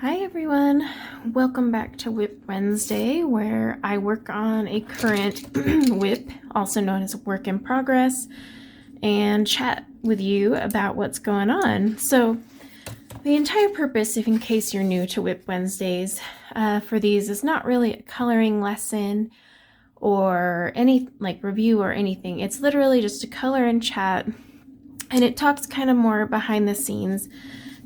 Hi everyone, welcome back to WIP Wednesday, where I work on a current WIP, also known as work in progress, and chat with you about what's going on. So the entire purpose, if in case you're new to WIP Wednesdays, for these is not really a coloring lesson or any review or anything. It's literally just a color and chat, and it talks kind of more behind the scenes,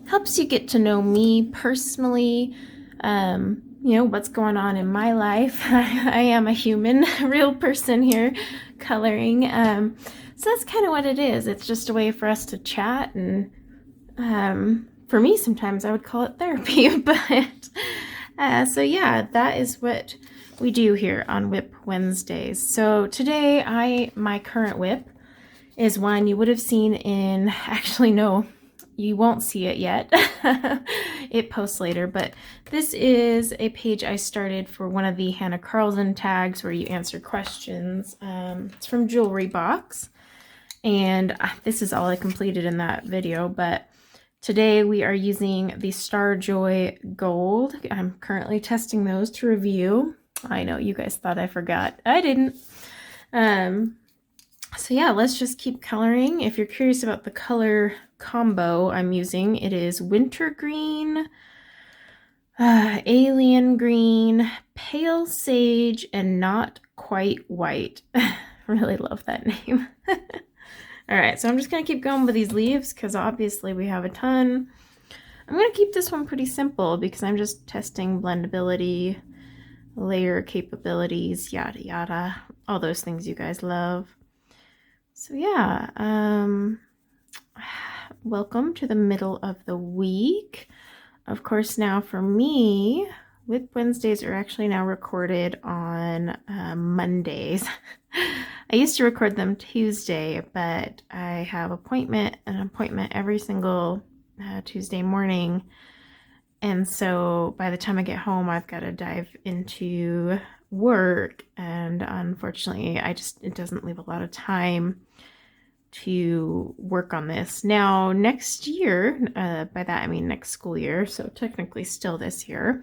helps you get to know me personally, what's going on in my life. I am a human, a real person here coloring. So that's kind of what it is. It's just a way for us to chat, and for me, sometimes I would call it therapy. But so yeah, that is what we do here on WIP Wednesdays. So today, my current WIP is one you would have seen in, actually no, you won't see it yet. It posts later, but this is a page I started for one of the Hanna Karlzon tags where you answer questions. It's from Jewelry Box, and this is all I completed in that video, but today we are using the Star Joy Gold. I'm currently testing those to review. I know you guys thought I forgot. I didn't. So yeah, let's just keep coloring. If you're curious about the color combo I'm using, it is Winter Green, Alien Green, Pale Sage, and Not Quite White. Really love that name. All right, so I'm just gonna keep going with these leaves because obviously we have a ton. I'm gonna keep this one pretty simple because I'm just testing blendability, layer capabilities, yada yada, all those things you guys love. So yeah, welcome to the middle of the week. Of course, now for me, WIP Wednesdays are actually now recorded on Mondays. I used to record them Tuesday, but I have an appointment every single Tuesday morning. And so by the time I get home, I've got to dive into work, and unfortunately it doesn't leave a lot of time to work on this. Now next year, by that I mean next school year, so technically still this year,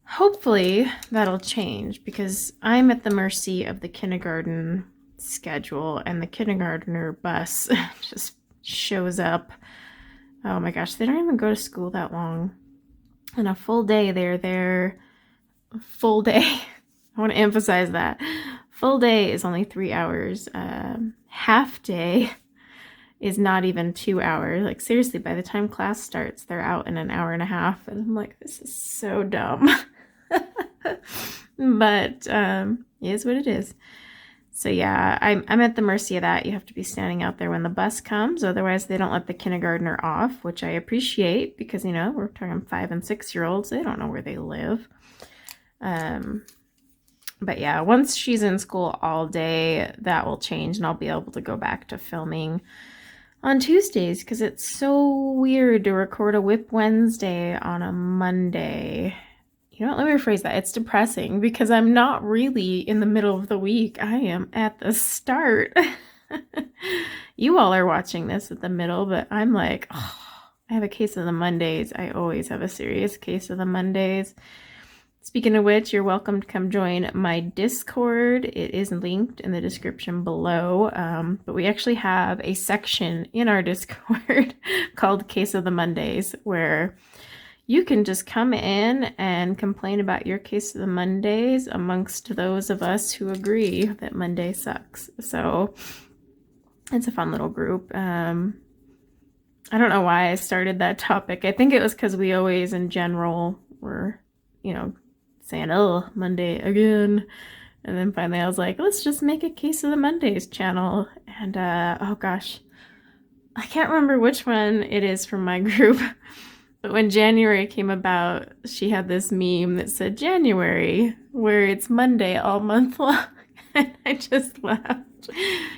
hopefully that'll change because I'm at the mercy of the kindergarten schedule, and the kindergartner bus just shows up. Oh my gosh, they don't even go to school that long. And a full day they're there. Full day. I want to emphasize that. Full day is only 3 hours. Half day is not even 2 hours. Like seriously, by the time class starts, they're out in an hour and a half. And I'm like, this is so dumb. But it is what it is. So yeah, I'm at the mercy of that. You have to be standing out there when the bus comes. Otherwise, they don't let the kindergartner off, which I appreciate because, you know, we're talking 5 and 6 year olds. They don't know where they live. But yeah, once she's in school all day, that will change and I'll be able to go back to filming on Tuesdays because it's so weird to record a WIP Wednesday on a Monday. You know what, let me rephrase that. It's depressing because I'm not really in the middle of the week. I am at the start. You all are watching this at the middle, but I'm like, oh, I have a case of the Mondays. I always have a serious case of the Mondays. Speaking of which, you're welcome to come join my Discord. It is linked in the description below. But we actually have a section in our Discord called Case of the Mondays, where you can just come in and complain about your case of the Mondays amongst those of us who agree that Monday sucks. So it's a fun little group. I don't know why I started that topic. I think it was because we always, in general, were, you know, saying, oh, Monday again. And then finally I was like, let's just make a Case of the Mondays channel. And oh gosh, I can't remember which one it is from my group. But when January came about, she had this meme that said January, where it's Monday all month long. And I just laughed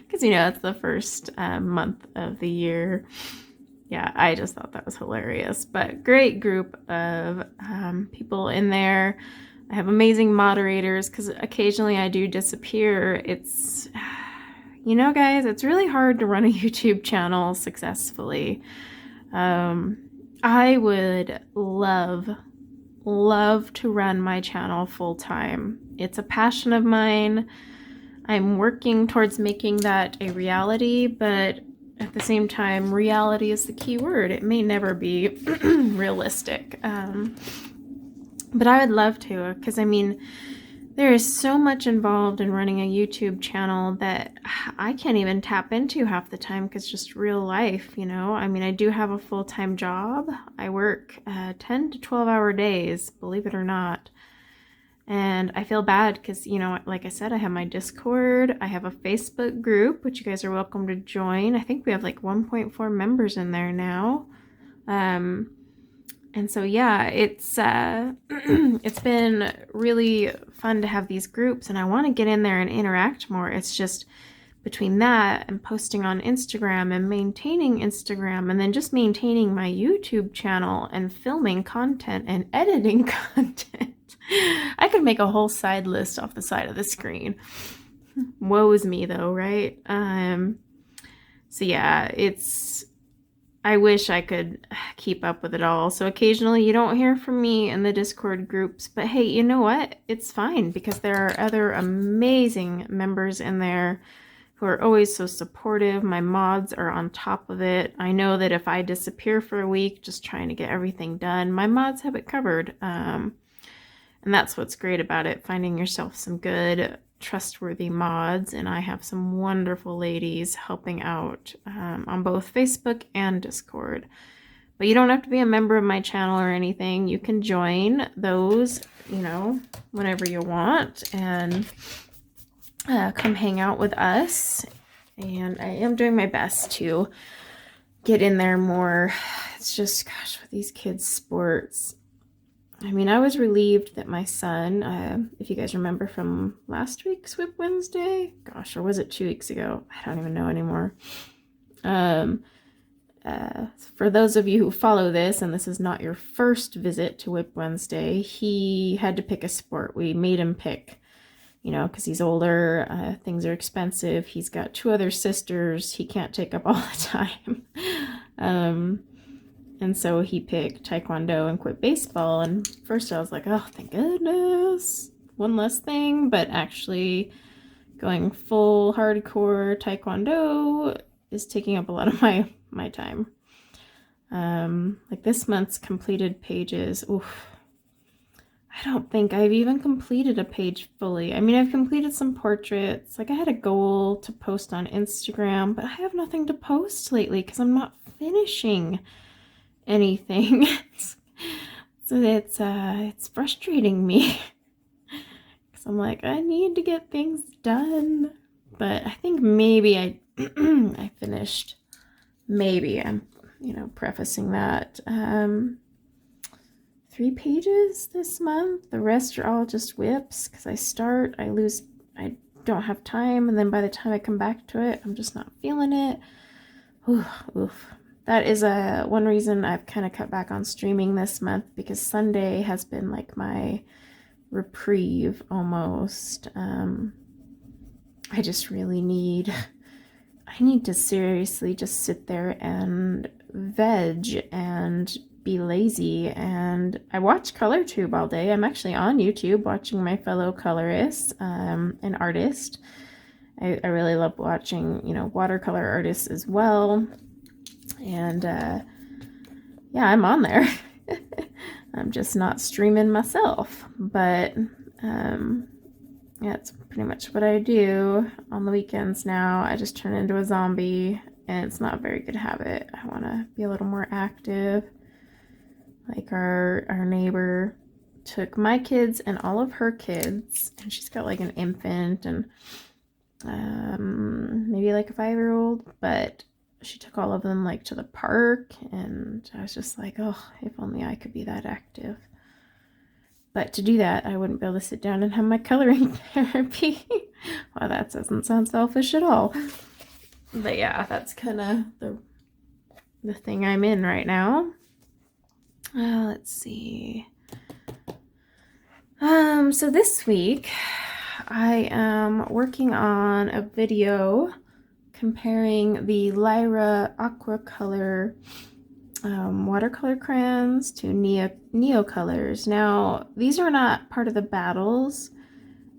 because, you know, it's the first month of the year. Yeah, I just thought that was hilarious. But great group of people in there. I have amazing moderators because occasionally I do disappear. It's, you know, guys, it's really hard to run a YouTube channel successfully. I would love love to run my channel full time. It's a passion of mine. I'm working towards making that a reality, but at the same time, reality is the key word. It may never be realistic. But I would love to, because I mean, there is so much involved in running a YouTube channel that I can't even tap into half the time because just real life, you know? I mean, I do have a full-time job. I work 10 to 12-hour days, believe it or not. And I feel bad because, you know, like I said, I have my Discord. I have a Facebook group, which you guys are welcome to join. I think we have like 1.4 members in there now. And so, yeah, it's it's been really fun to have these groups, and I want to get in there and interact more. It's just between that and posting on Instagram and maintaining Instagram and then just maintaining my YouTube channel and filming content and editing content. I could make a whole side list off the side of the screen. Woe's me though, right? So yeah, I wish I could keep up with it all. So occasionally you don't hear from me in the Discord groups, but hey, you know what? It's fine because there are other amazing members in there who are always so supportive. My mods are on top of it. I know that if I disappear for a week just trying to get everything done, my mods have it covered. And that's what's great about it, finding yourself some good, trustworthy mods. And I have some wonderful ladies helping out on both Facebook and Discord. But you don't have to be a member of my channel or anything. You can join those, you know, whenever you want and come hang out with us. And I am doing my best to get in there more. It's just, gosh, with these kids' sports. I mean, I was relieved that my son, if you guys remember from last week's WIP Wednesday, gosh, or was it 2 weeks ago? I don't even know anymore. For those of you who follow this, and this is not your first visit to WIP Wednesday, he had to pick a sport. We made him pick, you know, because he's older, things are expensive. He's got 2 other sisters. He can't take up all the time. And so he picked Taekwondo and quit baseball. And first I was like, oh, thank goodness, one less thing. But actually going full hardcore Taekwondo is taking up a lot of my time. Like this month's completed pages, oof. I don't think I've even completed a page fully. I mean, I've completed some portraits. Like I had a goal to post on Instagram, but I have nothing to post lately because I'm not finishing anything. So it's frustrating me because I'm like, I need to get things done. But I think maybe I finished. Maybe I'm, you know, prefacing that. 3 pages this month. The rest are all just whips because I start, I lose, I don't have time, and then by the time I come back to it, I'm just not feeling it. Oof. That is one reason I've kind of cut back on streaming this month, because Sunday has been like my reprieve almost. I just really need to seriously just sit there and veg and be lazy. And I watch ColorTube all day. I'm actually on YouTube watching my fellow colorist and artist. I really love watching, you know, watercolor artists as well. And yeah, I'm on there. I'm just not streaming myself, but yeah, it's pretty much what I do on the weekends now. I just turn into a zombie, and it's not a very good habit. I want to be a little more active. Like our neighbor took my kids and all of her kids, and she's got like an infant and maybe like a 5-year-old, but she took all of them like to the park, and I was just like, oh, if only I could be that active. But to do that, I wouldn't be able to sit down and have my coloring therapy. Well, that doesn't sound selfish at all. But yeah, that's kind of the thing I'm in right now. Let's see. So this week I am working on a video comparing the Lyra Aqua Color watercolor crayons to neo colors. Now, these are not part of the battles.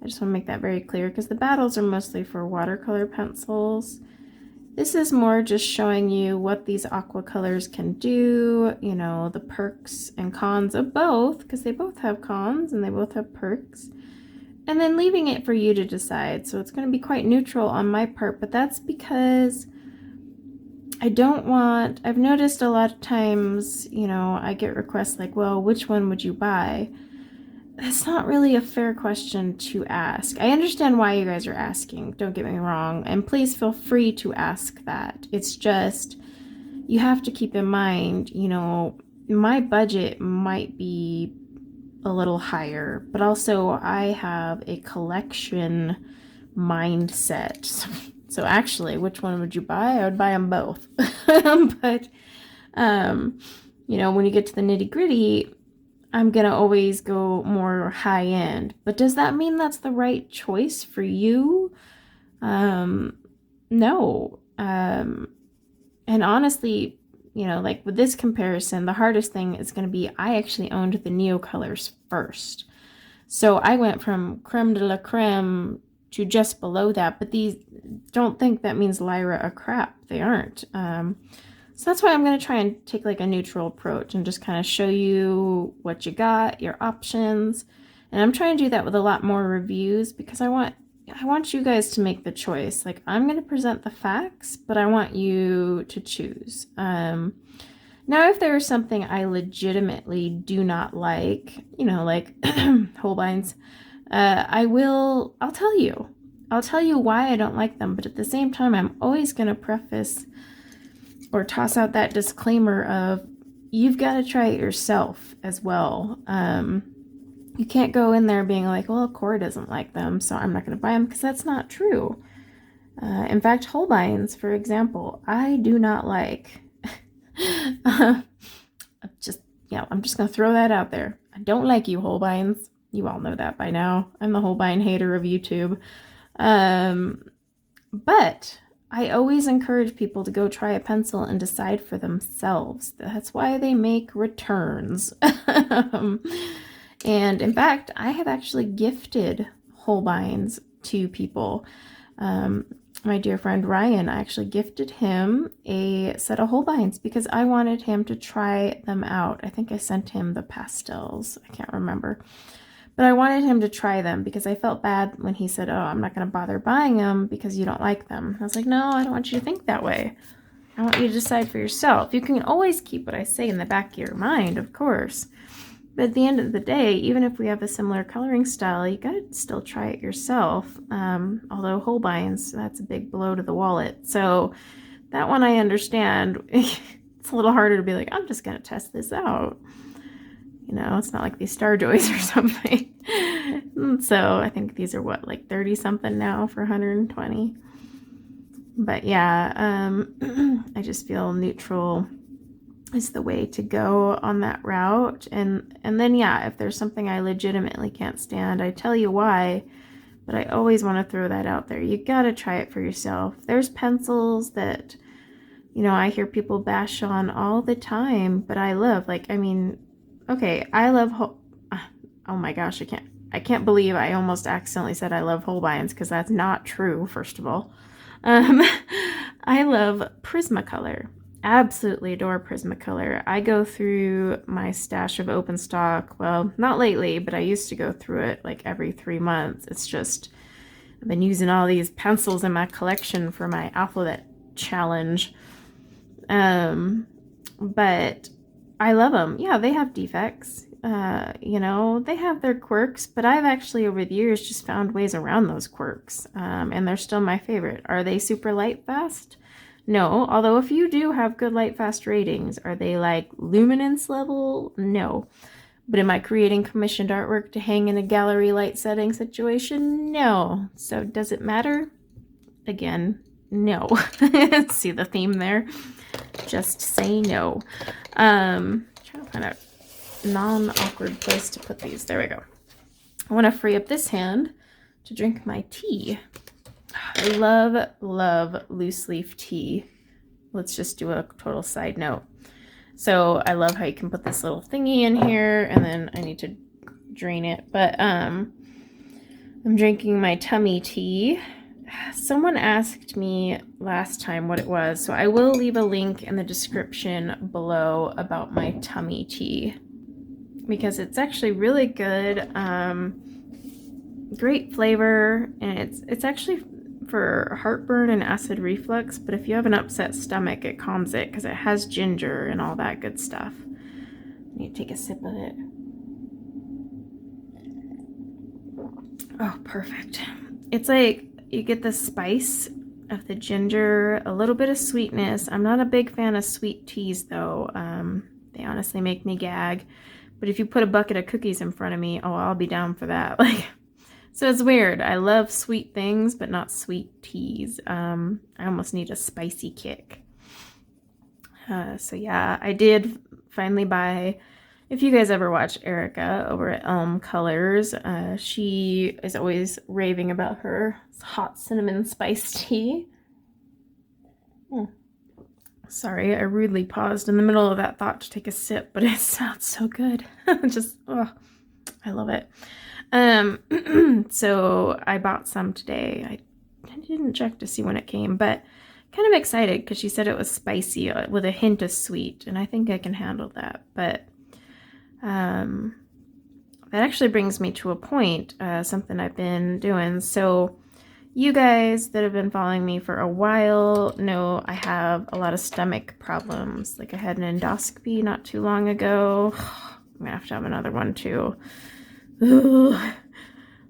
I just want to make that very clear because the battles are mostly for watercolor pencils. This is more just showing you what these aqua colors can do, you know, the perks and cons of both, because they both have cons and they both have perks. And then leaving it for you to decide. So it's going to be quite neutral on my part, but that's because I've noticed a lot of times, you know, I get requests like, well, which one would you buy? That's not really a fair question to ask. I understand why you guys are asking, don't get me wrong, and please feel free to ask that. It's just, you have to keep in mind, you know, my budget might be a little higher, but also I have a collection mindset. So actually, which one would you buy? I would buy them both. But, you know, when you get to the nitty gritty, I'm going to always go more high end. But does that mean that's the right choice for you? No. And honestly, you know, like with this comparison, the hardest thing is going to be I actually owned the Neo colors first. So I went from creme de la creme to just below that. But these, don't think that means Lyra are crap. They aren't. So that's why I'm going to try and take like a neutral approach and just kind of show you what you got, your options. And I'm trying to do that with a lot more reviews because I want you guys to make the choice. Like, I'm going to present the facts, but I want you to choose. Now, if there is something I legitimately do not like, you know, like Holbein's, I'll tell you. I'll tell you why I don't like them, but at the same time, I'm always going to preface or toss out that disclaimer of you've got to try it yourself as well. You can't go in there being like, well, Cora doesn't like them, so I'm not going to buy them, because that's not true. In fact, Holbein's, for example, I do not like. I'm just going to throw that out there. I don't like you, Holbein's. You all know that by now. I'm the Holbein hater of YouTube. But I always encourage people to go try a pencil and decide for themselves. That's why they make returns. And in fact, I have actually gifted Holbeins to people. My dear friend Ryan, I actually gifted him a set of Holbeins because I wanted him to try them out. I think I sent him the pastels. I can't remember. But I wanted him to try them because I felt bad when he said, oh, I'm not going to bother buying them because you don't like them. I was like, no, I don't want you to think that way. I want you to decide for yourself. You can always keep what I say in the back of your mind, of course. But at the end of the day, even if we have a similar coloring style, you got to still try it yourself. Although Holbein's, that's a big blow to the wallet. So that one I understand. It's a little harder to be like, I'm just going to test this out. You know, it's not like these Star Joys or something. So I think these are what, like 30 something now for 120. But yeah, I just feel neutral is the way to go on that route. And then yeah, if there's something I legitimately can't stand, I tell you why, but I always want to throw that out there. You got to try it for yourself. There's pencils that, you know, I hear people bash on all the time, but I love, like, I mean, okay, I love, oh my gosh, I can't believe I almost accidentally said I love Holbein's, because that's not true, first of all. I love Prismacolor. Absolutely adore Prismacolor. I go through my stash of open stock, well, not lately, but I used to go through it like every 3 months. It's just, I've been using all these pencils in my collection for my alphabet challenge. But I love them. Yeah, they have defects. You know, they have their quirks, but I've actually over the years just found ways around those quirks. And they're still my favorite. Are they super light fast? No, although if you do have good light fast ratings, are they like luminance level? No. But am I creating commissioned artwork to hang in a gallery light setting situation? No. So does it matter? Again, no. See the theme there? Just say no. Trying to find a non-awkward place to put these. There we go. I want to free up this hand to drink my tea. I love loose leaf tea. Let's just do a total side note. So I love how you can put this little thingy in here, and then I need to drain it. But I'm drinking my tummy tea. Someone asked me last time what it was, so I will leave a link in the description below about my tummy tea, because it's actually really good. Great flavor, and it's actually for heartburn and acid reflux, but if you have an upset stomach, it calms it because it has ginger and all that good stuff. I need to take a sip of it. Oh, perfect. It's like you get the spice of the ginger, a little bit of sweetness. I'm not a big fan of sweet teas though. They honestly make me gag. But if you put a bucket of cookies in front of me, oh, I'll be down for that. Like, so it's weird. I love sweet things, but not sweet teas. I almost need a spicy kick. So yeah, I did finally buy, if you guys ever watch Erica over at Elm Colors, she is always raving about her hot cinnamon spice tea. Sorry, I rudely paused in the middle of that thought to take a sip, but it sounds so good. Just, oh, I love it. So I bought some today. I didn't check to see when it came, but kind of excited because she said it was spicy with a hint of sweet, and I think I can handle that. But that actually brings me to a point, something I've been doing. So you guys that have been following me for a while know I have a lot of stomach problems. Like I had an endoscopy not too long ago. I'm gonna have to have another one too. Ugh.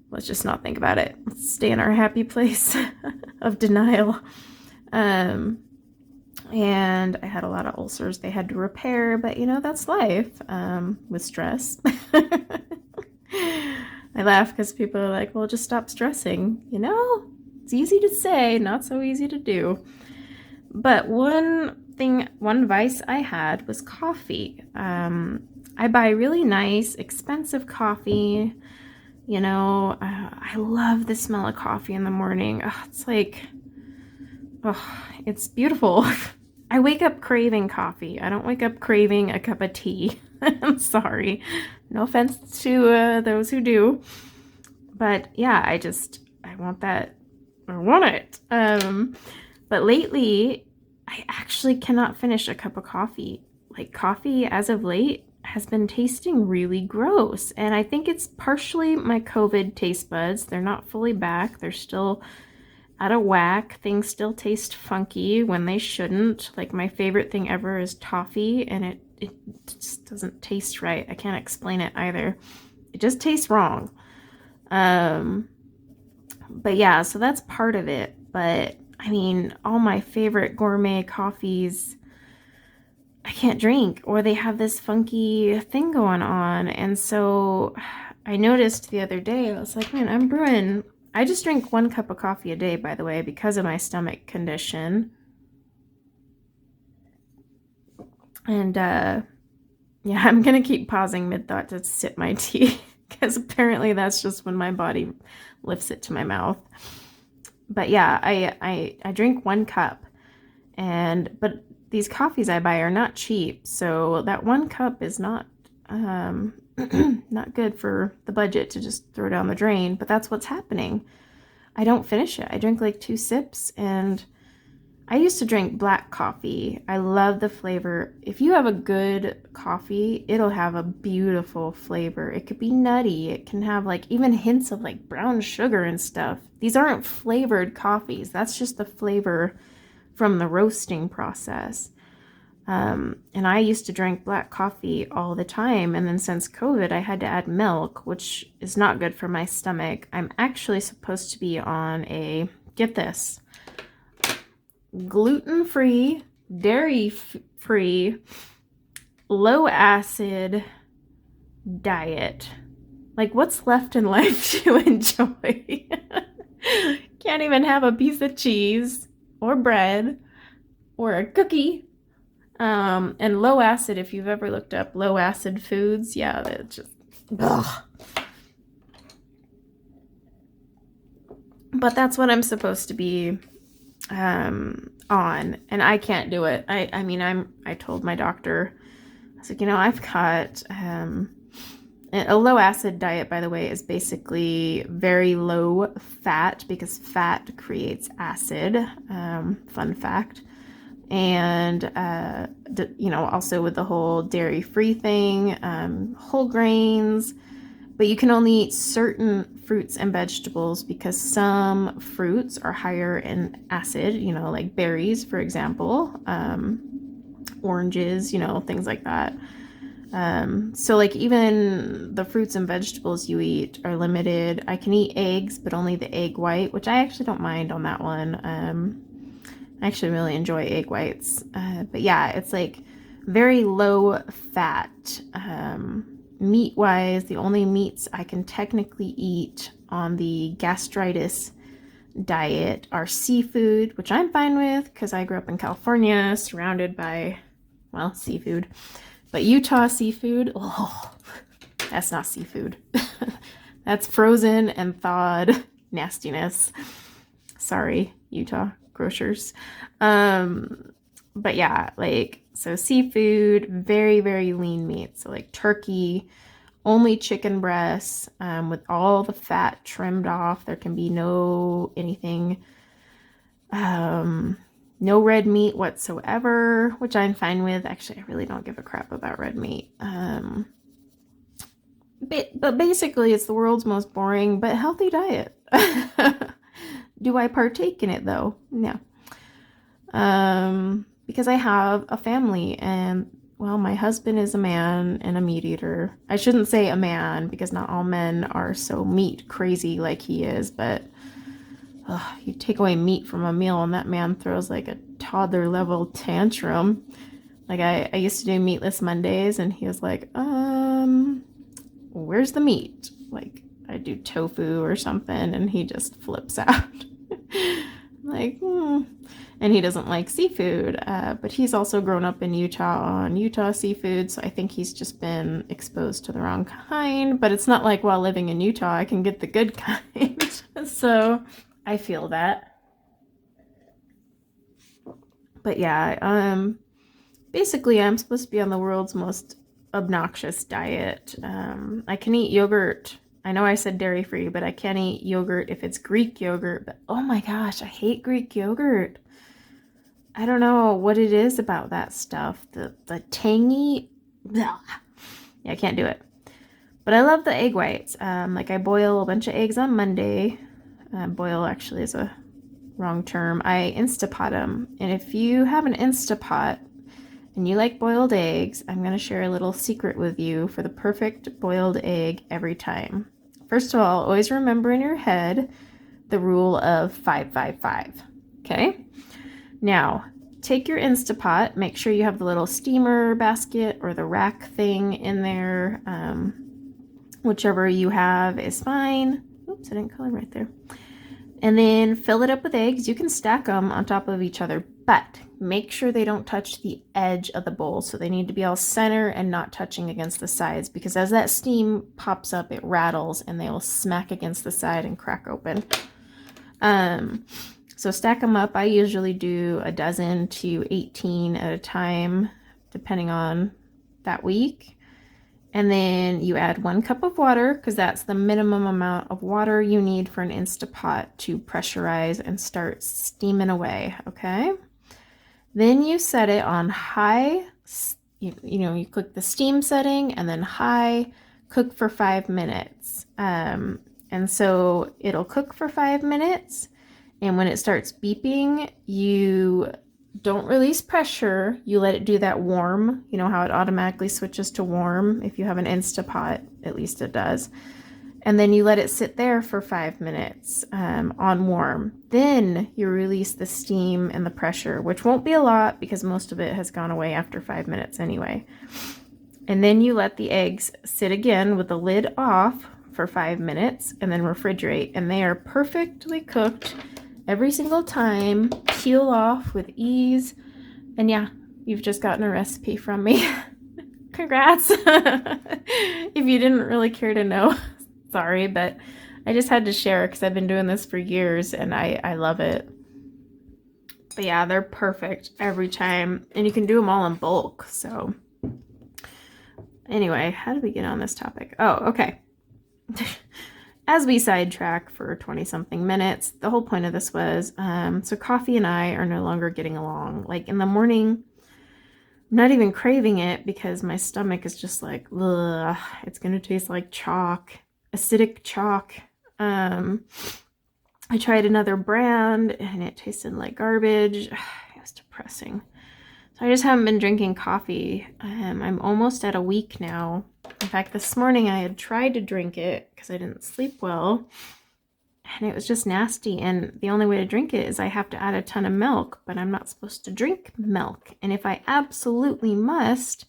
Let's just not think about it. Let's stay in our happy place of denial. And I had a lot of ulcers they had to repair, but you know, that's life with stress. I laugh because people are like, well, just stop stressing. You know, it's easy to say, not so easy to do. But one vice I had was coffee. I buy really nice, expensive coffee. You know, I love the smell of coffee in the morning. Oh, it's like, oh, it's beautiful. I wake up craving coffee. I don't wake up craving a cup of tea. I'm sorry. No offense to those who do. But yeah, I want that. I want it. But lately, I actually cannot finish a cup of coffee. Like coffee as of late has been tasting really gross. And I think it's partially my COVID taste buds. They're not fully back. They're still out of whack. Things still taste funky when they shouldn't. Like my favorite thing ever is toffee, and it just doesn't taste right. I can't explain it either. It just tastes wrong. But yeah, so that's part of it. But I mean, all my favorite gourmet coffees I can't drink, or they have this funky thing going on. And so I noticed the other day, I was like, man, I just drink 1 cup of coffee a day, by the way, because of my stomach condition. And yeah, I'm gonna keep pausing mid-thought to sip my tea, because apparently that's just when my body lifts it to my mouth. But yeah, I drink 1 cup, but these coffees I buy are not cheap, so that 1 cup is not not good for the budget to just throw down the drain. But that's what's happening. I don't finish it. I drink like 2 sips, and I used to drink black coffee. I love the flavor. If you have a good coffee, it'll have a beautiful flavor. It could be nutty. It can have like even hints of like brown sugar and stuff. These aren't flavored coffees. That's just the flavor from the roasting process. And I used to drink black coffee all the time. And then since COVID, I had to add milk, which is not good for my stomach. I'm actually supposed to be on a, get this, gluten-free, dairy-free, low-acid diet. Like, what's left in life to enjoy? Can't even have a piece of cheese or bread or a cookie. And low acid, if you've ever looked up low acid foods, yeah, it's just, ugh. But that's what I'm supposed to be on, and I can't do it. I mean, I told my doctor So, I've got a low acid diet, by the way, is basically very low fat because fat creates acid. Fun fact. And, also with the whole dairy-free thing, whole grains, but you can only eat certain fruits and vegetables because some fruits are higher in acid, like berries, for example, oranges, things like that. So like even the fruits and vegetables you eat are limited. I can eat eggs, but only the egg white, which I actually don't mind on that one. I actually really enjoy egg whites. But yeah, it's like very low fat. Meat wise, the only meats I can technically eat on the gastritis diet are seafood, which I'm fine with because I grew up in California surrounded by, well, seafood. But Utah seafood, oh, that's not seafood. That's frozen and thawed nastiness. Sorry, Utah grocers. But yeah, so seafood, very, very lean meat. So like turkey, only chicken breasts, with all the fat trimmed off. There can be no anything, no red meat whatsoever, which I'm fine with. Actually, I really don't give a crap about red meat. But basically, it's the world's most boring but healthy diet. Do I partake in it though? No. Because I have a family and, well, my husband is a man and a meat eater. I shouldn't say a man because not all men are so meat crazy like he is, but you take away meat from a meal and that man throws like a toddler level tantrum. Like I used to do meatless Mondays and he was like, where's the meat? Like I do tofu or something and he just flips out. Like, And he doesn't like seafood, but he's also grown up in Utah on Utah seafood, so I think he's just been exposed to the wrong kind. But it's not like while living in Utah I can get the good kind. So I feel that. But yeah, basically I'm supposed to be on the world's most obnoxious diet. I can eat yogurt. I know I said dairy-free, but I can't eat yogurt if it's Greek yogurt. But oh my gosh, I hate Greek yogurt. I don't know what it is about that stuff. The tangy, blah. Yeah, I can't do it. But I love the egg whites. Like I boil a bunch of eggs on Monday. Boil actually is a wrong term. I Instapot them. And if you have an Instapot and you like boiled eggs, I'm going to share a little secret with you for the perfect boiled egg every time. First of all, always remember in your head the rule of 5-5-5. Okay? Now, take your Instapot, make sure you have the little steamer basket or the rack thing in there. Whichever you have is fine. Oops, I didn't color right there. And then fill it up with eggs. You can stack them on top of each other, but make sure they don't touch the edge of the bowl. So they need to be all center and not touching against the sides, because as that steam pops up, it rattles and they will smack against the side and crack open. So stack them up. I usually do 12 to 18 at a time, depending on that week. And then you add 1 cup of water, because that's the minimum amount of water you need for an Instapot to pressurize and start steaming away, okay? Then you set it on high, you click the steam setting and then high, cook for 5 minutes. And so it'll cook for 5 minutes. And when it starts beeping, you don't release pressure. You let it do that warm. You know how it automatically switches to warm? If you have an Instapot, at least it does. And then you let it sit there for 5 minutes on warm. Then you release the steam and the pressure, which won't be a lot because most of it has gone away after 5 minutes anyway. And then you let the eggs sit again with the lid off for 5 minutes and then refrigerate. And they are perfectly cooked every single time. Peel off with ease. And yeah, you've just gotten a recipe from me. Congrats. If you didn't really care to know, sorry, but I just had to share because I've been doing this for years and I love it. But yeah, they're perfect every time. And you can do them all in bulk. So Anyway, how did we get on this topic? Oh, okay. As we sidetrack for 20-something minutes, the whole point of this was, so coffee and I are no longer getting along. Like in the morning, I'm not even craving it because my stomach is just like, ugh, it's gonna taste like chalk, acidic chalk. I tried another brand and it tasted like garbage. It was depressing. So I just haven't been drinking coffee. I'm almost at a week now. In fact, this morning I had tried to drink it because I didn't sleep well, and it was just nasty. And the only way to drink it is I have to add a ton of milk, but I'm not supposed to drink milk. And if I absolutely must,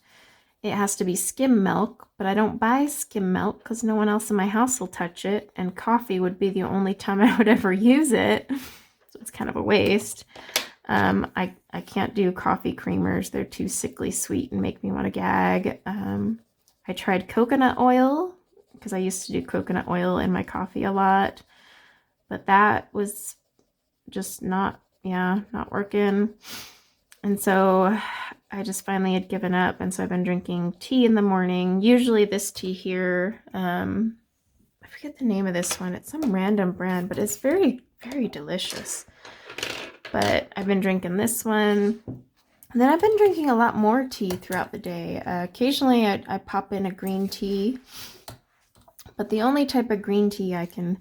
it has to be skim milk, but I don't buy skim milk because no one else in my house will touch it, and coffee would be the only time I would ever use it. So it's kind of a waste. I can't do coffee creamers. They're too sickly sweet and make me want to gag. I tried coconut oil because I used to do coconut oil in my coffee a lot, but that was just not working. And so I just finally had given up, and so I've been drinking tea in the morning. Usually this tea here, I forget the name of this one. It's some random brand, but it's very, very delicious. But I've been drinking this one. And then I've been drinking a lot more tea throughout the day. Occasionally I pop in a green tea, but the only type of green tea I can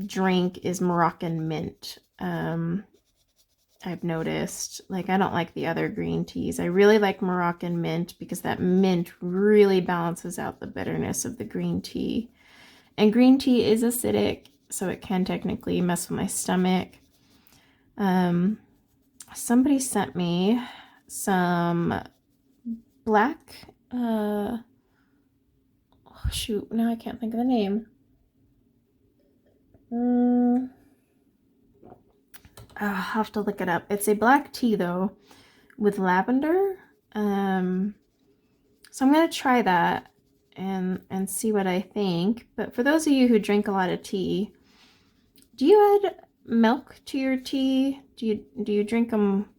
drink is Moroccan mint. I've noticed, like, I don't like the other green teas. I really like Moroccan mint because that mint really balances out the bitterness of the green tea. And green tea is acidic, so it can technically mess with my stomach. Somebody sent me some black, oh shoot, now I can't think of the name. I'll have to look it up. It's a black tea though with lavender. So I'm gonna try that and see what I think. But for those of you who drink a lot of tea, do you add milk to your tea? Do you drink them,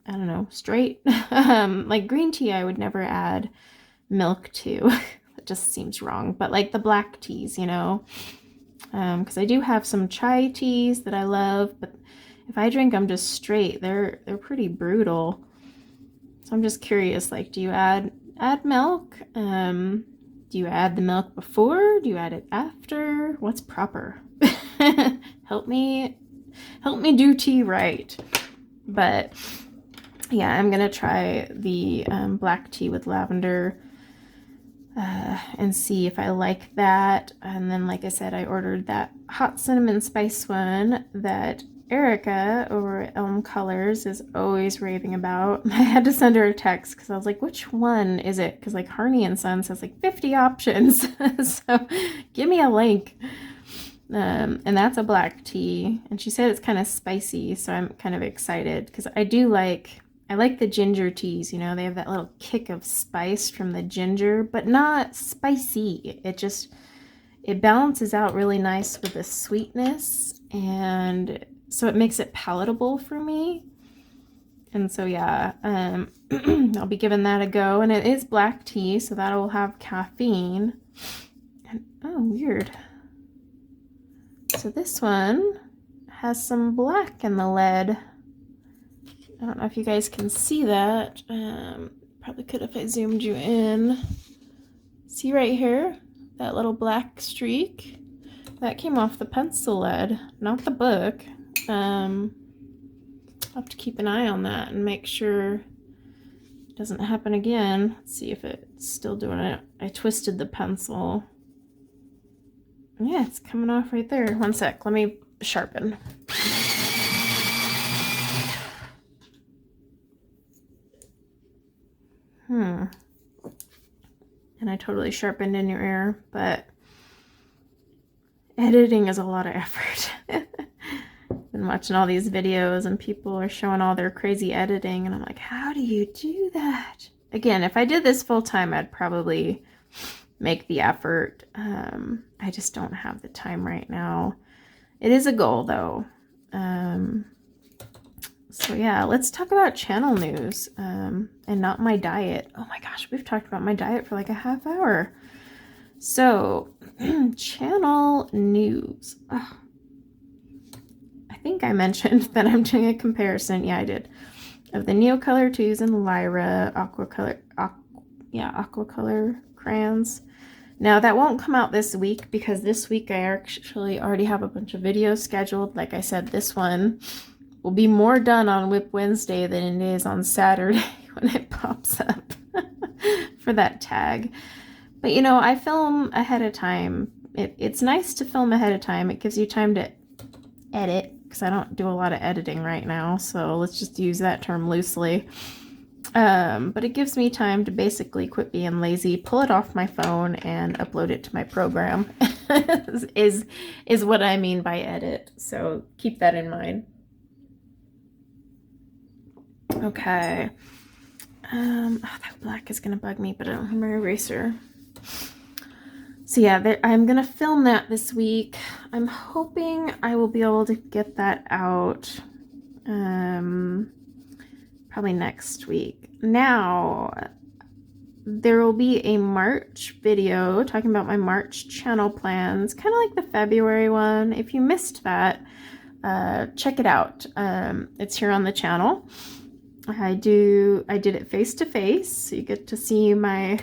I don't know, straight? Like green tea I would never add milk to. It just seems wrong. But like the black teas, you know, because I do have some chai teas that I love, but if I drink them just straight, they're pretty brutal. So I'm just curious, like, do you add milk? Do you add the milk before? Do you add it after? What's proper? Help me do tea right. But yeah, I'm gonna try the black tea with lavender and see if I like that. And then, like I said, I ordered that hot cinnamon spice one that Erica over at Elm Colors is always raving about. I had to send her a text because I was like, which one is it? Because like Harney and Sons has like 50 options. So give me a link. And that's a black tea. And she said it's kind of spicy, so I'm kind of excited because I like the ginger teas, you know, they have that little kick of spice from the ginger, but not spicy. It balances out really nice with the sweetness, and so it makes it palatable for me. And so yeah, I'll be giving that a go. And it is black tea, so that'll have caffeine. And oh, weird. So this one has some black in the lead. I don't know if you guys can see that. Probably could if I zoomed you in. See right here? That little black streak? That came off the pencil lead, not the book. I'll have to keep an eye on that and make sure it doesn't happen again. Let's see if it's still doing it. I twisted the pencil. Yeah, it's coming off right there. One sec, let me sharpen. And I totally sharpened in your ear, but editing is a lot of effort. Been watching all these videos and people are showing all their crazy editing, and I'm like, how do you do that? Again, if I did this full time, I'd probably make the effort. I just don't have the time right now. It is a goal though. So yeah, let's talk about channel news and not my diet. Oh my gosh, we've talked about my diet for like a half hour. So channel news. Oh, I think I mentioned that I'm doing a comparison. Yeah, I did. Of the Neo Color 2s and Lyra Aqua Color crayons. Now that won't come out this week because this week I actually already have a bunch of videos scheduled. Like I said, this one will be more done on WIP Wednesday than it is on Saturday when it pops up for that tag. But you know, I film ahead of time. It's nice to film ahead of time. It gives you time to edit, because I don't do a lot of editing right now, so let's just use that term loosely. But it gives me time to basically quit being lazy, pull it off my phone, and upload it to my program. is what I mean by edit. So keep that in mind. Okay. Oh, that black is gonna bug me, but I don't have my eraser. So yeah, I'm gonna film that this week. I'm hoping I will be able to get that out probably next week. Now, there will be a March video talking about my March channel plans, kind of like the February one. If you missed that, check it out. It's here on the channel. I did it face to face, so you get to see my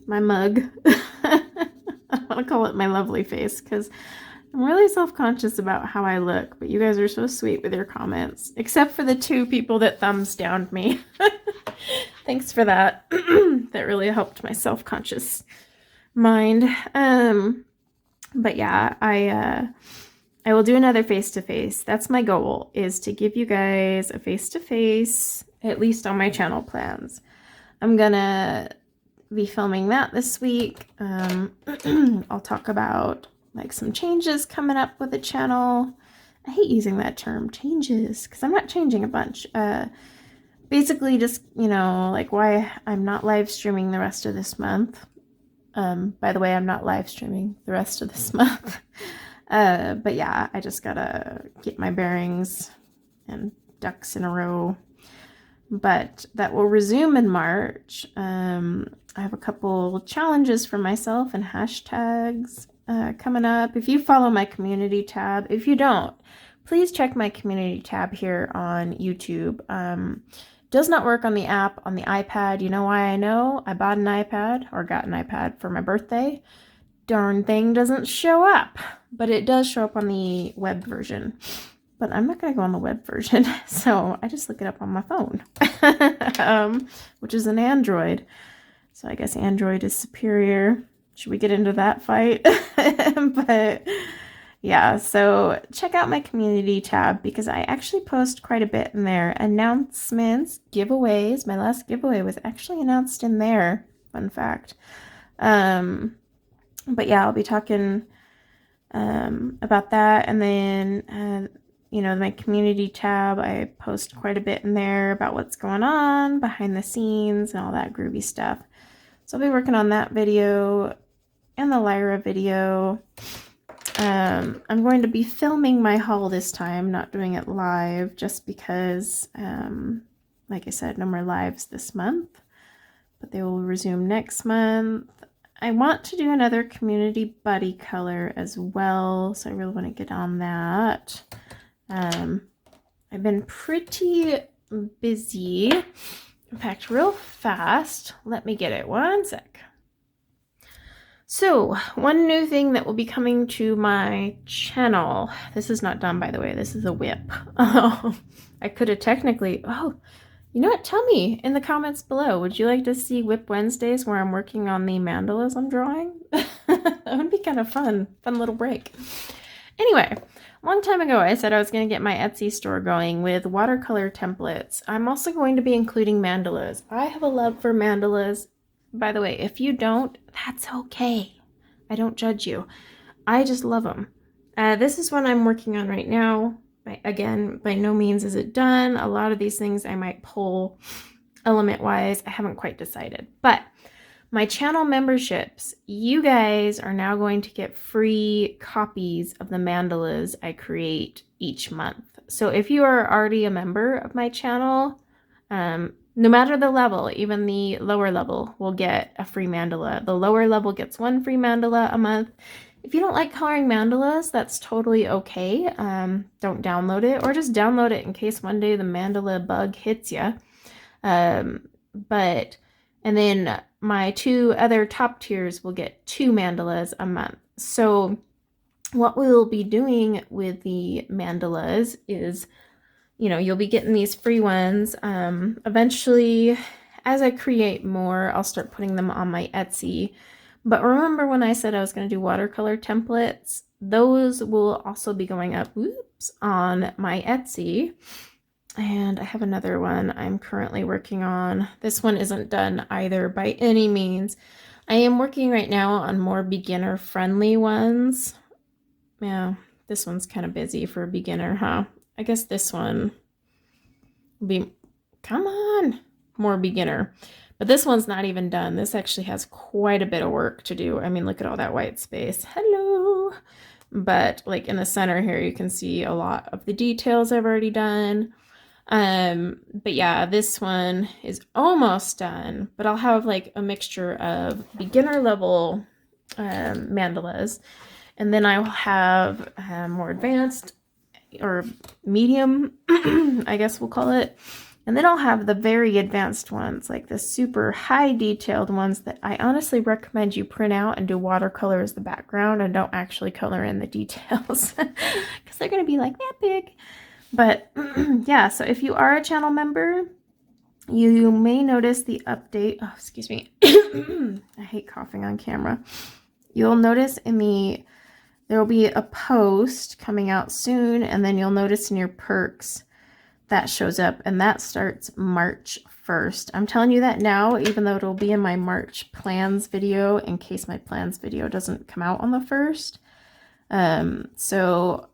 mug. I want to call it my lovely face because I'm really self-conscious about how I look, but you guys are so sweet with your comments, except for the 2 people that thumbs downed me. Thanks for that. That really helped my self-conscious mind. But yeah, I will do another face-to-face. That's my goal, is to give you guys a face-to-face, at least on my channel plans. I'm gonna be filming that this week. I'll talk about like some changes coming up with the channel. I hate using that term, changes, because I'm not changing a bunch. Basically just, you know, like why I'm not live streaming the rest of this month. By the way, I'm not live streaming the rest of this month. But yeah, I just gotta get my bearings and ducks in a row. But that will resume in March. I have a couple challenges for myself and hashtags coming up. If you follow my community tab, if you don't, please check my community tab here on YouTube. Does not work on the app on the iPad. You know why I know? I bought an iPad, or got an iPad for my birthday. Darn thing doesn't show up, but it does show up on the web version. But I'm not going to go on the web version, so I just look it up on my phone, which is an Android. So I guess Android is superior. Should we get into that fight? But yeah, so check out my community tab because I actually post quite a bit in there. Announcements, giveaways. My last giveaway was actually announced in there. Fun fact. But yeah, I'll be talking about that. And then, you know, my community tab, I post quite a bit in there about what's going on behind the scenes and all that groovy stuff. So I'll be working on that video and the Lyra video. I'm going to be filming my haul this time, not doing it live, just because, like I said, no more lives this month, but they will resume next month. I want to do another community buddy color as well, so I really want to get on that. I've been pretty busy. In fact, real fast, let me get it, one sec. So, one new thing that will be coming to my channel. This is not done, by the way. This is a WIP. I could have technically... Oh, you know what? Tell me in the comments below. Would you like to see WIP Wednesdays where I'm working on the mandalas I'm drawing? That would be kind of fun. Fun little break. Anyway, a long time ago, I said I was going to get my Etsy store going with watercolor templates. I'm also going to be including mandalas. I have a love for mandalas. By the way, if you don't, that's okay. I don't judge you. I just love them. This is what I'm working on right now. Again, by no means is it done. A lot of these things I might pull element-wise. I haven't quite decided. But my channel memberships, you guys are now going to get free copies of the mandalas I create each month. So if you are already a member of my channel, no matter the level, even the lower level will get a free mandala. The lower level gets 1 free mandala a month. If you don't like coloring mandalas, that's totally okay. Don't download it, or just download it in case one day the mandala bug hits you. And then my 2 other top tiers will get 2 mandalas a month. So what we'll be doing with the mandalas is, you'll be getting these free ones. Eventually, as I create more, I'll start putting them on my Etsy. But remember when I said I was going to do watercolor templates? Those will also be going up, on my Etsy. And I have another one I'm currently working on. This one isn't done either by any means. I am working right now on more beginner-friendly ones. Yeah, this one's kind of busy for a beginner, huh? I guess this one will be, come on, more beginner. But this one's not even done. This actually has quite a bit of work to do. I mean, look at all that white space. Hello. But like in the center here, you can see a lot of the details I've already done. But yeah, this one is almost done, but I'll have like a mixture of beginner level mandalas, and then I will have more advanced or medium, I guess we'll call it. And then I'll have the very advanced ones, like the super high detailed ones that I honestly recommend you print out and do watercolor as the background and don't actually color in the details because they're going to be like that big. But yeah, so if you are a channel member, you may notice the update. Oh, excuse me. I hate coughing on camera. You'll notice there will be a post coming out soon, and then you'll notice in your perks that shows up, and that starts March 1st. I'm telling you that now, even though it'll be in my March plans video in case my plans video doesn't come out on the 1st. So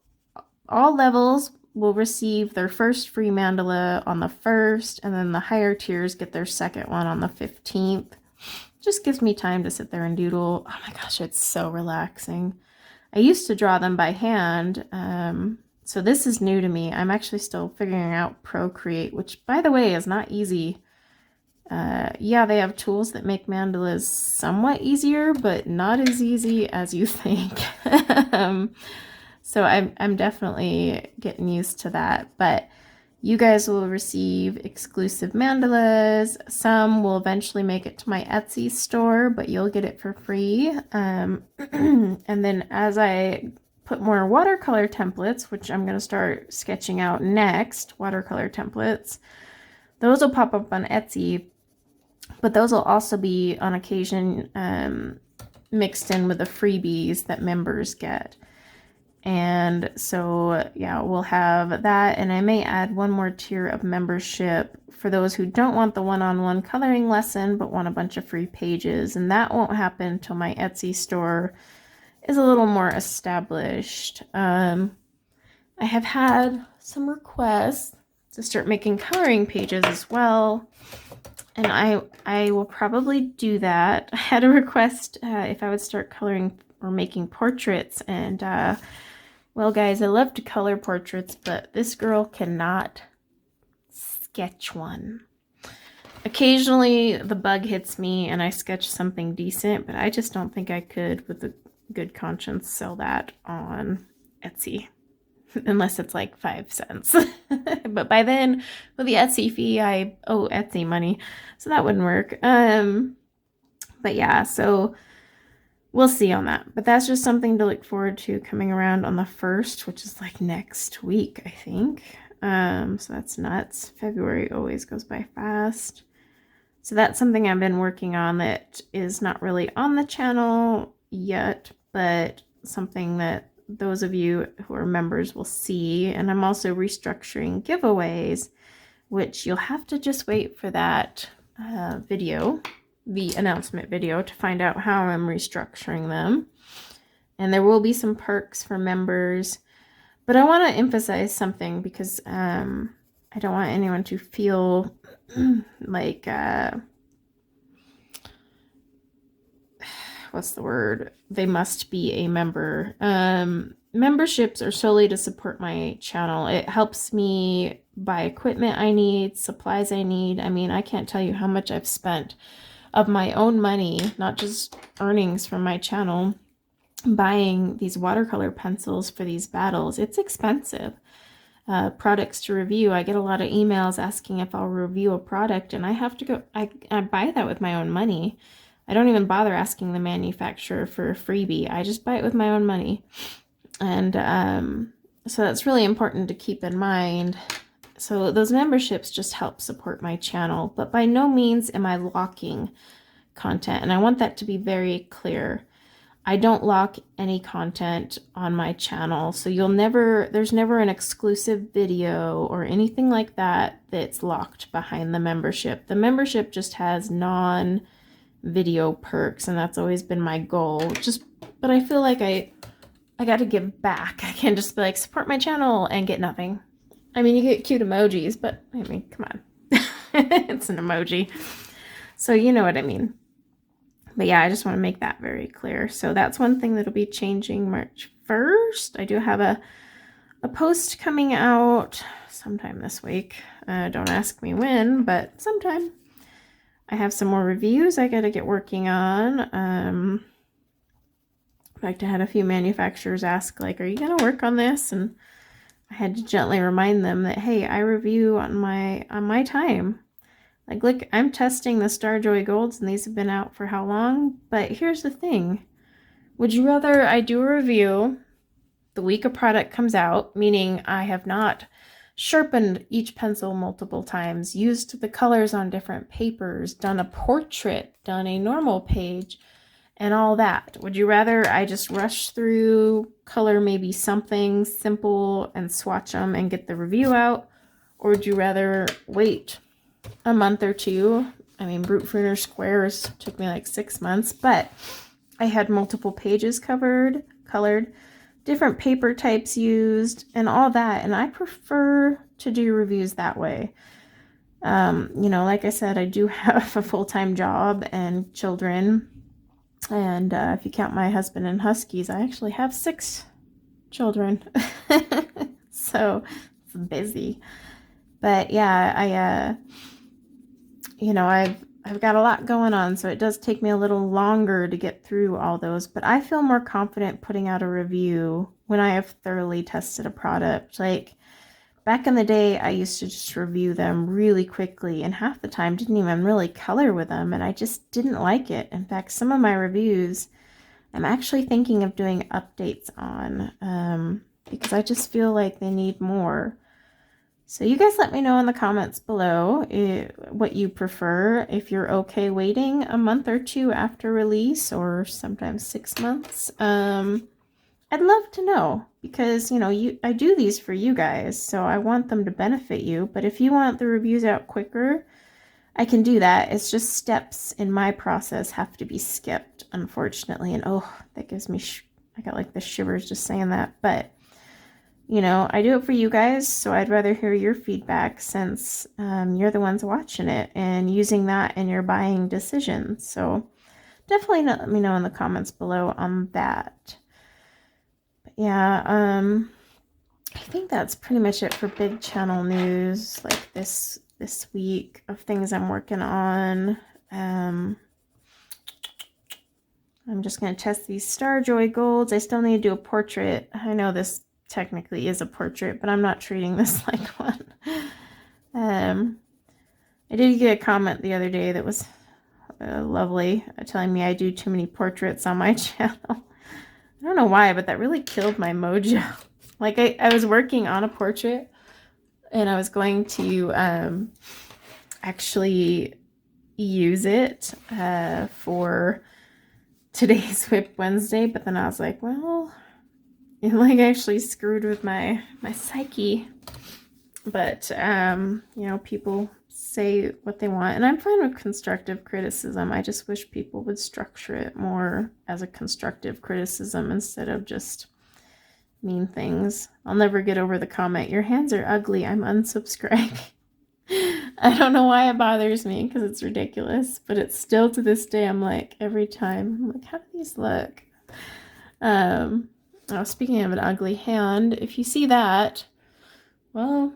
all levels will receive their first free mandala on the 1st, and then the higher tiers get their second one on the 15th. Just gives me time to sit there and doodle. Oh my gosh, it's so relaxing. I used to draw them by hand, so this is new to me. I'm actually still figuring out Procreate, which, by the way, is not easy. Yeah, they have tools that make mandalas somewhat easier, but not as easy as you think. So I'm definitely getting used to that, but you guys will receive exclusive mandalas. Some will eventually make it to my Etsy store, but you'll get it for free. And then as I put more watercolor templates, which I'm going to start sketching out next, watercolor templates, those will pop up on Etsy, but those will also be on occasion mixed in with the freebies that members get. And so, yeah, we'll have that, and I may add one more tier of membership for those who don't want the one-on-one coloring lesson but want a bunch of free pages, and that won't happen until my Etsy store is a little more established. I have had some requests to start making coloring pages as well, and I will probably do that. I had a request if I would start coloring or making portraits, and well, guys, I love to color portraits, but this girl cannot sketch one. Occasionally, the bug hits me and I sketch something decent, but I just don't think I could, with a good conscience, sell that on Etsy. Unless it's like 5 cents. But by then, with the Etsy fee, I owe Etsy money, so that wouldn't work. But yeah, so we'll see on that. But that's just something to look forward to coming around on the 1st, which is like next week, I think. So that's nuts. February always goes by fast. So that's something I've been working on that is not really on the channel yet, but something that those of you who are members will see. And I'm also restructuring giveaways, which you'll have to just wait for that video, the announcement video, to find out how I'm restructuring them. And there will be some perks for members, but I want to emphasize something because I don't want anyone to feel like what's the word? They must be a member. Memberships are solely to support my channel. It helps me buy equipment I need, supplies I need. I mean, I can't tell you how much I've spent of my own money, not just earnings from my channel, buying these watercolor pencils for these battles. It's expensive. Products to review. I get a lot of emails asking if I'll review a product, and I have to go, I buy that with my own money. I don't even bother asking the manufacturer for a freebie. I just buy it with my own money. And so that's really important to keep in mind. So those memberships just help support my channel, but by no means am I locking content. And I want that to be very clear. I don't lock any content on my channel, so there's never an exclusive video or anything like that that's locked behind the membership. The membership just has non-video perks, and that's always been my goal. But I feel like I got to give back. I can't just be like, support my channel and get nothing. I mean, you get cute emojis, but I mean, come on. It's an emoji. So you know what I mean. But yeah, I just want to make that very clear. So that's one thing that'll be changing March 1st. I do have a post coming out sometime this week. Don't ask me when, but sometime. I have some more reviews I got to get working on. In fact, I had a few manufacturers ask, like, are you going to work on this? And I had to gently remind them that, hey, I review on my time. Like, look, I'm testing the Starjoy Golds, and these have been out for how long? But here's the thing. Would you rather I do a review the week a product comes out, meaning I have not sharpened each pencil multiple times, used the colors on different papers, done a portrait, done a normal page, and all that? Would you rather I just rush through, color maybe something simple, and swatch them and get the review out? Or would you rather wait a month or two? I mean, Brute Fruiter Squares took me like 6 months, but I had multiple pages colored, different paper types used, and all that. And I prefer to do reviews that way. You know, like I said, I do have a full-time job and children. And if you count my husband and huskies, I actually have 6 children. So it's busy. But yeah, you know, I've got a lot going on, so it does take me a little longer to get through all those, but I feel more confident putting out a review when I have thoroughly tested a product. Like, back in the day, I used to just review them really quickly, and half the time didn't even really color with them, and I just didn't like it. In fact, some of my reviews I'm actually thinking of doing updates on, because I just feel like they need more. So you guys let me know in the comments below what you prefer, if you're okay waiting a month or two after release, or sometimes 6 months. I'd love to know, because, you know, I do these for you guys, so I want them to benefit you. But if you want the reviews out quicker, I can do that. It's just steps in my process have to be skipped, unfortunately. And oh, that gives me, I got like the shivers just saying that. But you know, I do it for you guys, so I'd rather hear your feedback, since you're the ones watching it and using that in your buying decisions. So definitely let me know in the comments below on that. But yeah, I think that's pretty much it for big channel news, like this week, of things I'm working on. I'm just going to test these Starjoy Golds. I still need to do a portrait. I know this technically is a portrait, but I'm not treating this like one. I did get a comment the other day that was lovely, telling me I do too many portraits on my channel. I don't know why, but that really killed my mojo. Like, I was working on a portrait, and I was going to actually use it for today's WIP Wednesday, but then I was like, well, it like actually screwed with my psyche. But you know, people say what they want, and I'm fine with constructive criticism. I just wish people would structure it more as a constructive criticism instead of just mean things. I'll never get over the comment, "Your hands are ugly, I'm unsubscribing." I don't know why it bothers me because it's ridiculous, but it's still to this day, I'm like, every time, I'm like, how do these look? Oh, speaking of an ugly hand, if you see that, well,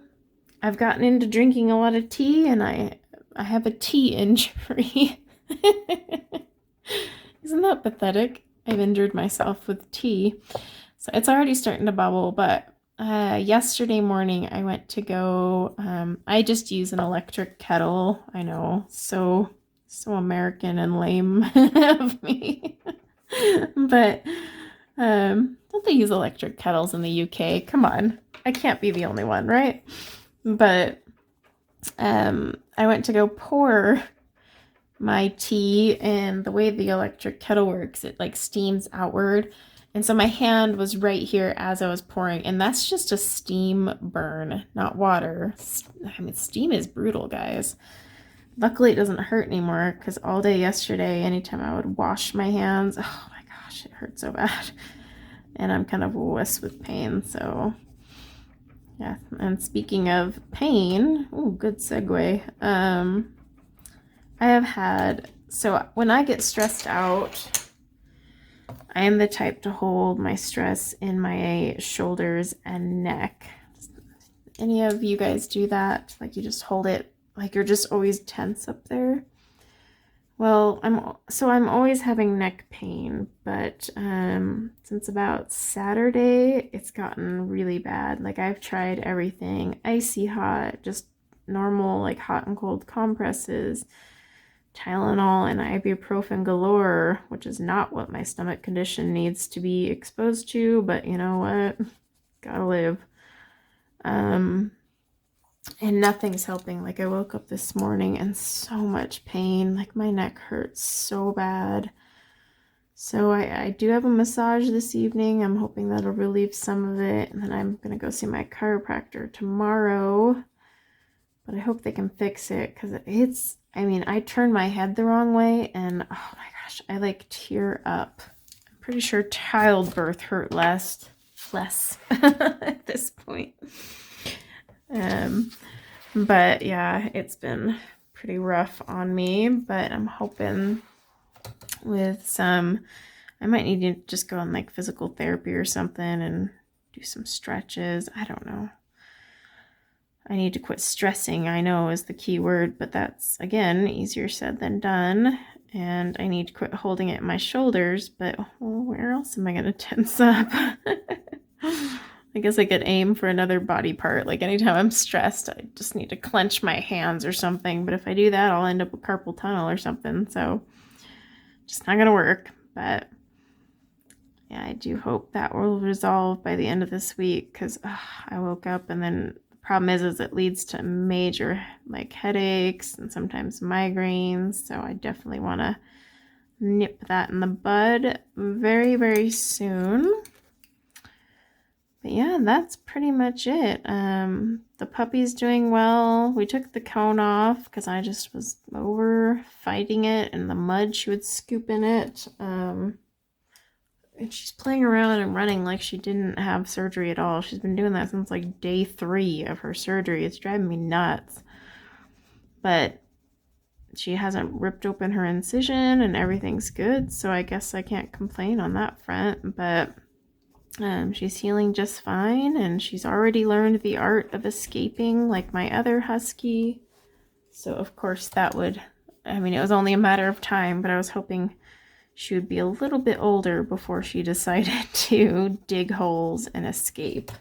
I've gotten into drinking a lot of tea and I have a tea injury. Isn't that pathetic? I've injured myself with tea. So it's already starting to bubble, but yesterday morning I went to go, I just use an electric kettle. I know, so American and lame of me. But don't they use electric kettles in the UK? Come on. I can't be the only one, right? But I went to go pour my tea, and the way the electric kettle works, it like steams outward. And so my hand was right here as I was pouring, and that's just a steam burn, not water. I mean, steam is brutal, guys. Luckily, it doesn't hurt anymore because all day yesterday, anytime I would wash my hands, oh my gosh, it hurt so bad. And I'm kind of a wuss with pain, so yeah. And speaking of pain, oh, good segue. I have had, so when I get stressed out, I am the type to hold my stress in my shoulders and neck. Any of you guys do that? Like you just hold it, like you're just always tense up there? Well, I'm always having neck pain, but since about Saturday, it's gotten really bad. Like I've tried everything, icy hot, just normal like hot and cold compresses, Tylenol and ibuprofen galore, which is not what my stomach condition needs to be exposed to, but you know what? Gotta live. And nothing's helping. Like I woke up this morning and so much pain. Like my neck hurts so bad. So I do have a massage this evening. I'm hoping that'll relieve some of it. And then I'm going to go see my chiropractor tomorrow. But I hope they can fix it because it's, I mean, I turn my head the wrong way and oh my gosh, I like tear up. I'm pretty sure childbirth hurt less at this point. But yeah, it's been pretty rough on me, but I'm hoping with some, I might need to just go on like physical therapy or something and do some stretches. I don't know. I need to quit stressing, I know is the key word, but that's, again, easier said than done. And I need to quit holding it in my shoulders, but well, where else am I going to tense up? I guess I could aim for another body part. Like anytime I'm stressed, I just need to clench my hands or something. But if I do that, I'll end up with carpal tunnel or something. So just not going to work. But yeah, I do hope that will resolve by the end of this week because I woke up and then the problem is it leads to major like headaches and sometimes migraines. So I definitely want to nip that in the bud very, very soon. But yeah, that's pretty much it. The puppy's doing well. We took the cone off because I just was over fighting it and the mud she would scoop in it. And she's playing around and running like she didn't have surgery at all. She's been doing that since like day 3 of her surgery. It's driving me nuts. But she hasn't ripped open her incision and everything's good. So I guess I can't complain on that front. But she's healing just fine, and she's already learned the art of escaping like my other husky. So of course that would, I mean, it was only a matter of time, but I was hoping she would be a little bit older before she decided to dig holes and escape.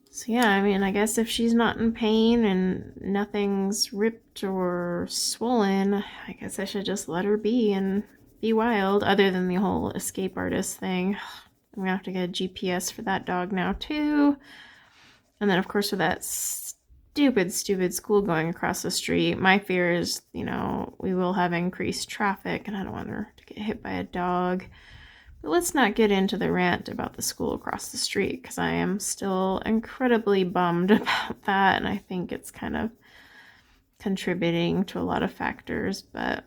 So yeah, I mean, I guess if she's not in pain and nothing's ripped or swollen, I guess I should just let her be and be wild, other than the whole escape artist thing. I'm gonna have to get a GPS for that dog now too. And then of course with that stupid school going across the street, my fear is, you know, we will have increased traffic and I don't want her to get hit by a dog. But let's not get into the rant about the school across the street because I am still incredibly bummed about that, and I think it's kind of contributing to a lot of factors. But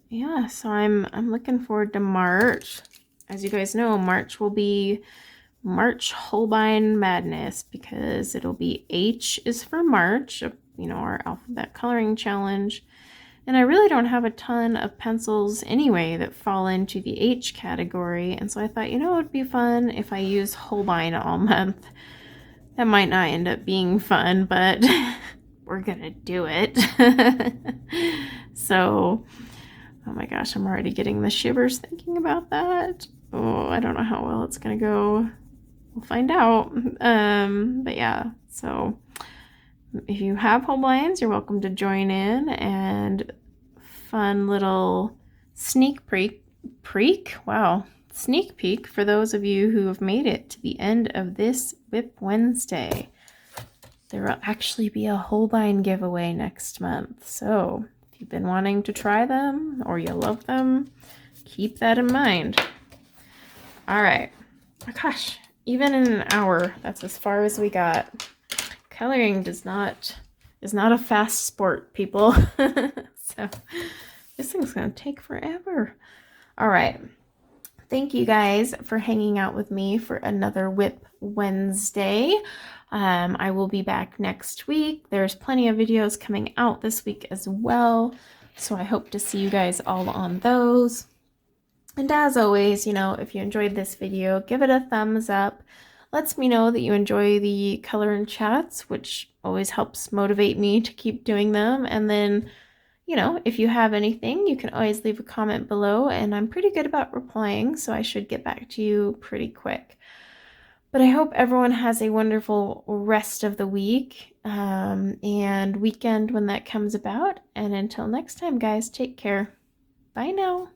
yeah, so I'm looking forward to March. As you guys know, March will be March Holbein Madness, because it'll be H is for March, our alphabet coloring challenge. And I really don't have a ton of pencils anyway that fall into the H category. And so I thought, it would be fun if I use Holbein all month. That might not end up being fun, but we're gonna do it. So, oh my gosh, I'm already getting the shivers thinking about that. Oh, I don't know how well it's gonna go. We'll find out. But yeah, so if you have Holbeins, you're welcome to join in, and fun little sneak peek for those of you who have made it to the end of this WIP Wednesday. There will actually be a Holbein giveaway next month, so if you've been wanting to try them or you love them, keep that in mind. All right. Oh gosh, even in an hour, that's as far as we got. Coloring is not a fast sport, people. So this thing's gonna take forever. All right. Thank you guys for hanging out with me for another WIP Wednesday. I will be back next week. There's plenty of videos coming out this week as well, so I hope to see you guys all on those. And as always, if you enjoyed this video, give it a thumbs up. Lets me know that you enjoy the color and chats, which always helps motivate me to keep doing them. And then, if you have anything, you can always leave a comment below, and I'm pretty good about replying, so I should get back to you pretty quick. But I hope everyone has a wonderful rest of the week and weekend when that comes about. And until next time, guys, take care. Bye now.